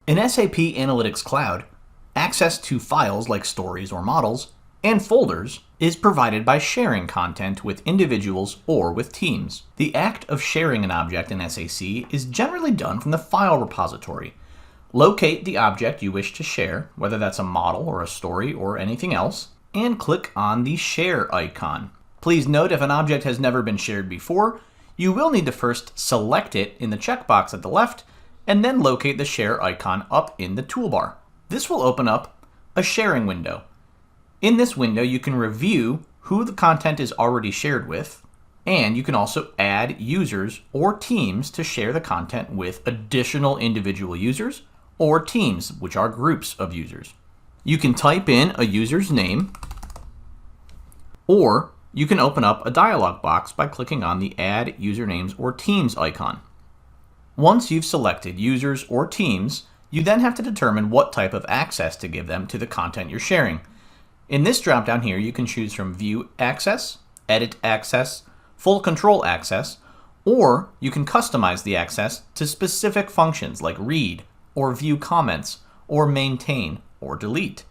In SAP Analytics Cloud, access to files like stories or models and folders is provided by sharing content with individuals or with teams. The act of sharing an object in SAC is generally done from the file repository. Locate the object you wish to share, whether that's a model or a story or anything else, and click on the Share icon. Please note if an object has never been shared before, you will need to first select it in the checkbox at the left and then locate the Share icon up in the toolbar. This will open up a sharing window. In this window, you can review who the content is already shared with, and you can also add users or teams to share the content with additional individual users or teams, which are groups of users. You can type in a user's name, or you can open up a dialog box by clicking on the Add Usernames or Teams icon. Once you've selected users or teams, you then have to determine what type of access to give them to the content you're sharing. In this dropdown here, you can choose from View Access, Edit Access, Full Control Access, or you can customize the access to specific functions like Read, or View Comments, or Maintain, or Delete.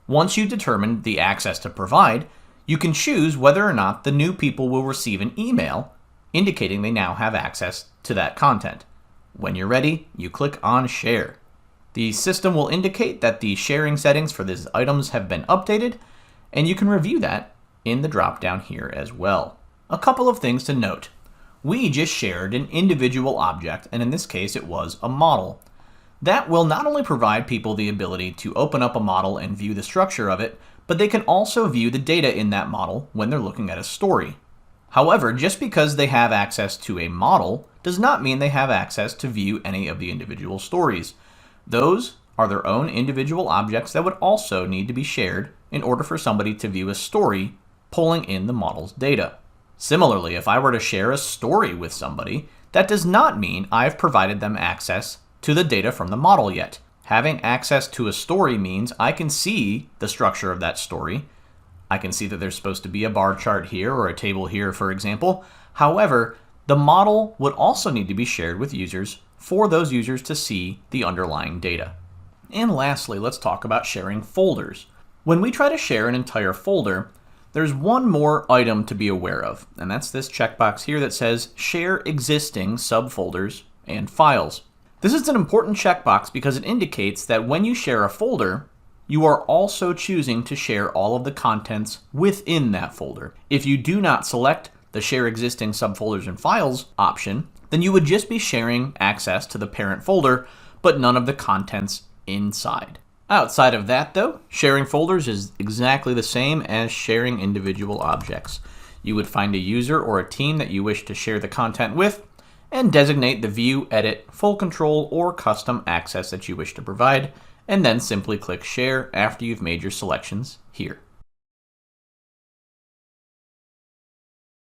Once you've determined the access to provide, you can choose whether or not the new people will receive an email indicating they now have access to that content. When you're ready, you click on Share. The system will indicate that the sharing settings for these items have been updated, and you can review that in the drop-down here as well. A couple of things to note. We just shared an individual object, and in this case it was a model. That will not only provide people the ability to open up a model and view the structure of it, but they can also view the data in that model when they're looking at a story. However, just because they have access to a model does not mean they have access to view any of the individual stories. Those are their own individual objects that would also need to be shared in order for somebody to view a story pulling in the model's data. Similarly, if I were to share a story with somebody, that does not mean I've provided them access to the data from the model yet. Having access to a story means I can see the structure of that story. I can see that there's supposed to be a bar chart here or a table here, for example. However, the model would also need to be shared with users for those users to see the underlying data. And lastly, let's talk about sharing folders. When we try to share an entire folder, there's one more item to be aware of, and that's this checkbox here that says Share Existing Subfolders and Files. This is an important checkbox because it indicates that when you share a folder, you are also choosing to share all of the contents within that folder. If you do not select the Share Existing Subfolders and Files option, then you would just be sharing access to the parent folder, but none of the contents inside. Outside of that though, sharing folders is exactly the same as sharing individual objects. You would find a user or a team that you wish to share the content with, and designate the View, Edit, Full Control, or Custom access that you wish to provide, and then simply click Share after you've made your selections here.